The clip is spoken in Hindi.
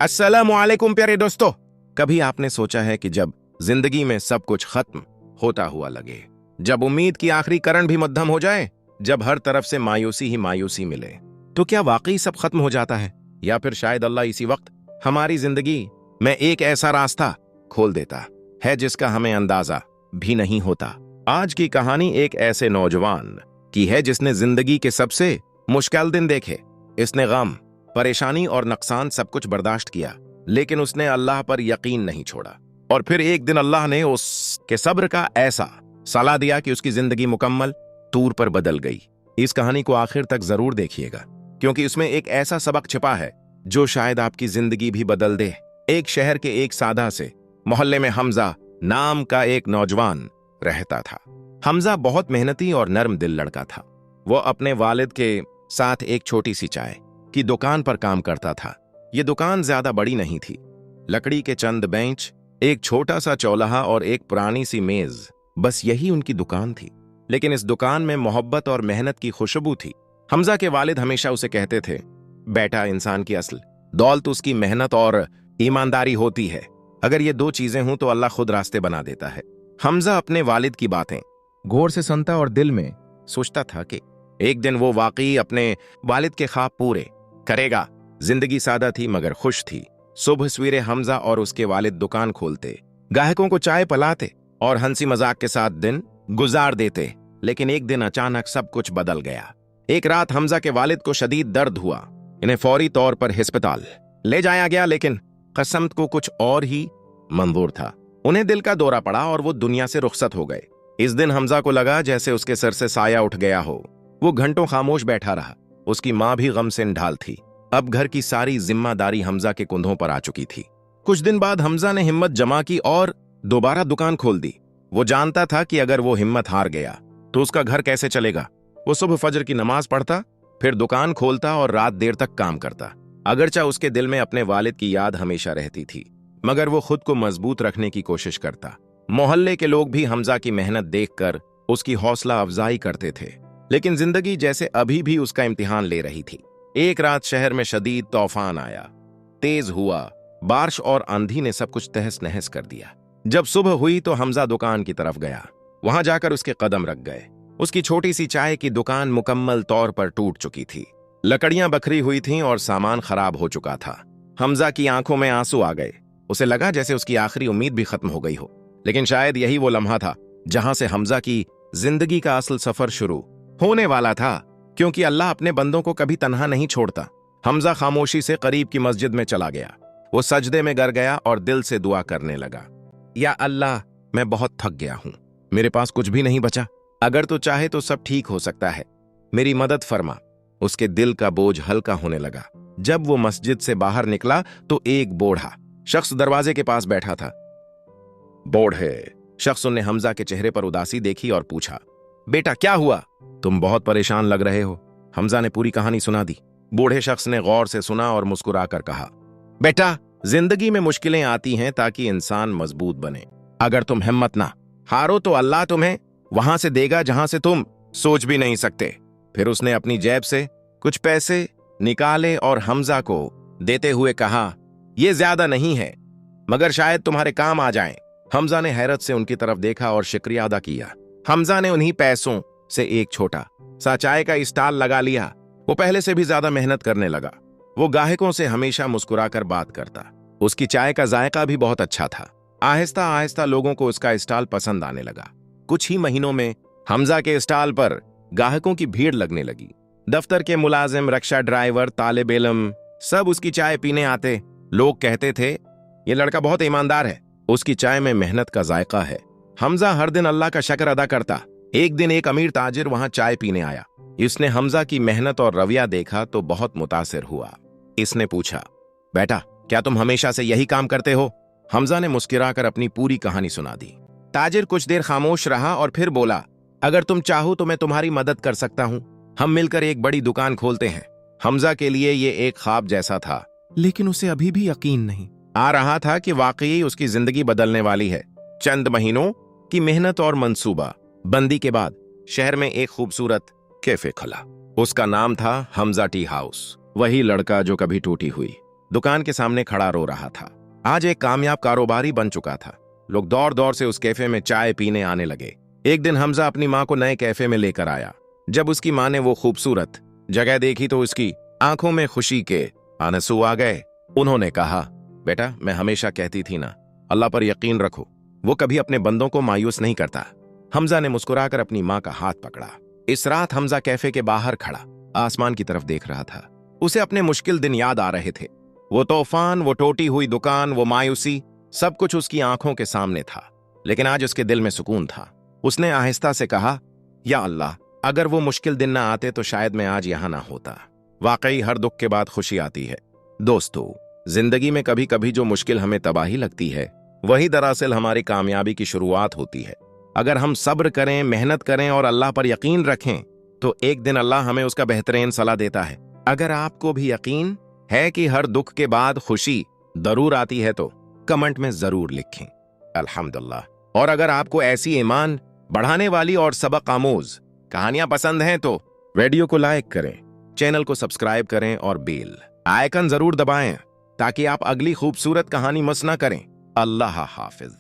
अस्सलामुअलैकुम प्यारे दोस्तों। कभी आपने सोचा है कि जब जिंदगी में सब कुछ खत्म होता हुआ लगे, जब उम्मीद की आखिरी करण भी मध्यम हो जाए, जब हर तरफ से मायूसी ही मायूसी मिले, तो क्या वाकई सब खत्म हो जाता है? या फिर शायद अल्लाह इसी वक्त हमारी जिंदगी में एक ऐसा रास्ता खोल देता है जिसका हमें अंदाजा भी नहीं होता। आज की कहानी एक ऐसे नौजवान की है जिसने जिंदगी के सबसे मुश्किल दिन देखे। इसने गम, परेशानी और नुकसान सब कुछ बर्दाश्त किया, लेकिन उसने अल्लाह पर यकीन नहीं छोड़ा। और फिर एक दिन अल्लाह ने उसके सब्र का ऐसा सलाह दिया कि उसकी जिंदगी मुकम्मल तूर पर बदल गई। इस कहानी को आखिर तक जरूर देखिएगा, क्योंकि इसमें एक ऐसा सबक छिपा है जो शायद आपकी जिंदगी भी बदल दे। एक शहर के एक सादा से मोहल्ले में हमजा नाम का एक नौजवान रहता था। हमजा बहुत मेहनती और नर्म दिल लड़का था। वो अपने वालिद के साथ एक छोटी सी चाय की दुकान पर काम करता था। ये दुकान ज्यादा बड़ी नहीं थी। लकड़ी के चंद बेंच, एक छोटा सा चौलाहा और एक पुरानी सी मेज, बस यही उनकी दुकान थी। लेकिन इस दुकान में मोहब्बत और मेहनत की खुशबू थी। हमजा के वालिद हमेशा उसे कहते थे, बेटा, इंसान की असल दौलत उसकी मेहनत और ईमानदारी होती है। अगर ये दो चीजें हों तो अल्लाह खुद रास्ते बना देता है। हमजा अपने वालिद की बातें गौर से सुनता और दिल में सोचता था कि एक दिन वो वाकई अपने वालिद के ख्वाब पूरे करेगा। जिंदगी सादा थी मगर खुश थी। सुबह सवेरे हमजा और उसके वालिद दुकान खोलते, ग्राहकों को चाय पिलाते और हंसी मजाक के साथ दिन गुजार देते। लेकिन एक दिन अचानक सब कुछ बदल गया। एक रात हमजा के वालिद को शदीद दर्द हुआ। इन्हें फौरी तौर पर अस्पताल ले जाया गया, लेकिन क़स्मत को कुछ और ही मंजूर था। उन्हें दिल का दौरा पड़ा और वो दुनिया से रुखसत हो गए। इस दिन हमजा को लगा जैसे उसके सर से साया उठ गया हो। वो घंटों खामोश बैठा रहा। उसकी मां भी गम से निढाल थी। अब घर की सारी जिम्मेदारी हमजा के कंधों पर आ चुकी थी। कुछ दिन बाद हमजा ने हिम्मत जमा की और दोबारा दुकान खोल दी। वो जानता था कि अगर वो हिम्मत हार गया तो उसका घर कैसे चलेगा। वो सुबह फजर की नमाज पढ़ता, फिर दुकान खोलता और रात देर तक काम करता। अगरचा उसके दिल में अपने वालिद की याद हमेशा रहती थी, मगर वो खुद को मजबूत रखने की कोशिश करता। मोहल्ले के लोग भी हमजा की मेहनत देखकर उसकी हौसला अफजाई करते थे। लेकिन जिंदगी जैसे अभी भी उसका इम्तिहान ले रही थी। एक रात शहर में शदीद तूफान आया। तेज हुआ, बारिश और आंधी ने सब कुछ तहस नहस कर दिया। जब सुबह हुई तो हमजा दुकान की तरफ गया। वहां जाकर उसके कदम रख गए। उसकी छोटी सी चाय की दुकान मुकम्मल तौर पर टूट चुकी थी। लकड़ियां बखरी हुई थीं और सामान खराब हो चुका था। हमजा की आंखों में आंसू आ गए। उसे लगा जैसे उसकी आखिरी उम्मीद भी खत्म हो गई हो। लेकिन शायद यही वो लम्हा था जहां से हमजा की जिंदगी का असल सफर शुरू होने वाला था, क्योंकि अल्लाह अपने बंदों को कभी तन्हा नहीं छोड़ता। हमजा खामोशी से करीब की मस्जिद में चला गया। वो सजदे में गिर गया और दिल से दुआ करने लगा, या अल्लाह, मैं बहुत थक गया हूं, मेरे पास कुछ भी नहीं बचा। अगर तो चाहे तो सब ठीक हो सकता है, मेरी मदद फरमा। उसके दिल का बोझ हल्का होने लगा। जब वो मस्जिद से बाहर निकला तो एक बूढ़ा शख्स दरवाजे के पास बैठा था। बूढ़े शख्स ने हमजा के चेहरे पर उदासी देखी और पूछा, बेटा, क्या हुआ? तुम बहुत परेशान लग रहे हो। हमजा ने पूरी कहानी सुना दी। बूढ़े शख्स ने गौर से सुना और मुस्कुराकर कहा, बेटा, जिंदगी में मुश्किलें आती हैं ताकि इंसान मजबूत बने। अगर तुम हिम्मत ना हारो तो अल्लाह तुम्हें वहां से देगा जहां से तुम सोच भी नहीं सकते। फिर उसने अपनी जेब से कुछ पैसे निकाले और हमजा को देते हुए कहा, यह ज्यादा नहीं है, मगर शायद तुम्हारे काम आ जाएं। हमजा ने हैरत से उनकी तरफ देखा और शुक्रिया अदा किया। हमजा ने उन्हीं पैसों से एक छोटा सा चाय का स्टॉल लगा लिया। वो पहले से भी ज्यादा मेहनत करने लगा। वो ग्राहकों से हमेशा मुस्कुराकर बात करता। उसकी चाय का जायका भी बहुत अच्छा था। आहिस्ता आहिस्ता लोगों को उसका स्टॉल पसंद आने लगा। कुछ ही महीनों में हमजा के स्टॉल पर ग्राहकों की भीड़ लगने लगी। दफ्तर के मुलाजिम, रिक्शा ड्राइवर, तालिब इल्म सब उसकी चाय पीने आते। लोग कहते थे, ये लड़का बहुत ईमानदार है, उसकी चाय में मेहनत का जायका है। हमजा हर दिन अल्लाह का शुक्र अदा करता। एक दिन एक अमीर ताजिर वहां चाय पीने आया। इसने हमजा की मेहनत और रवैया देखा तो बहुत मुतासिर हुआ। इसने पूछा, बेटा, क्या तुम हमेशा से यही काम करते हो? हमजा ने मुस्कुराकर अपनी पूरी कहानी सुना दी। ताजिर कुछ देर खामोश रहा और फिर बोला, अगर तुम चाहो तो मैं तुम्हारी मदद कर सकता हूं। हम मिलकर एक बड़ी दुकान खोलते हैं। हमजा के लिए ये एक ख्वाब जैसा था, लेकिन उसे अभी भी यकीन नहीं आ रहा था कि वाकई उसकी जिंदगी बदलने वाली है। चंद महीनों की मेहनत और मंसूबा बंदी के बाद शहर में एक खूबसूरत कैफे खुला। उसका नाम था हमजा टी हाउस। वही लड़का जो कभी टूटी हुई दुकान के सामने खड़ा रो रहा था। आज एक कामयाब कारोबारी बन चुका था। लोग दौड़ दौड़ से उस कैफे में चाय पीने आने लगे। एक दिन हमजा अपनी माँ को नए कैफे में लेकर आया। जब उसकी माँ ने वो खूबसूरत जगह देखी तो उसकी आंखों में खुशी के आंसू आ गए। उन्होंने कहा, बेटा, मैं हमेशा कहती थी ना, अल्लाह पर यकीन रखो, वो कभी अपने बंदों को मायूस नहीं करता। हमजा ने मुस्कुराकर अपनी माँ का हाथ पकड़ा। इस रात हमजा कैफे के बाहर खड़ा आसमान की तरफ देख रहा था। उसे अपने मुश्किल दिन याद आ रहे थे। वो तूफान, वो टूटी हुई दुकान, वो मायूसी, सब कुछ उसकी आंखों के सामने था। लेकिन आज उसके दिल में सुकून था। उसने आहिस्ता से कहा, या अल्लाह, अगर वो मुश्किल दिन ना आते तो शायद मैं आज यहां ना होता। वाकई हर दुख के बाद खुशी आती है। दोस्तों, जिंदगी में कभी कभी जो मुश्किल हमें तबाही लगती है, वही दरअसल हमारी कामयाबी की शुरुआत होती है। अगर हम सब्र करें, मेहनत करें और अल्लाह पर यकीन रखें तो एक दिन अल्लाह हमें उसका बेहतरीन सलाह देता है। अगर आपको भी यकीन है कि हर दुख के बाद खुशी जरूर आती है तो कमेंट में जरूर लिखें अल्हम्दुलिल्लाह। और अगर आपको ऐसी ईमान बढ़ाने वाली और सबक आमोज कहानियां पसंद हैं तो वीडियो को लाइक करें, चैनल को सब्सक्राइब करें और बेल आइकन जरूर दबाएं ताकि आप अगली खूबसूरत कहानी मिस ना करें। अल्लाह हाफिज।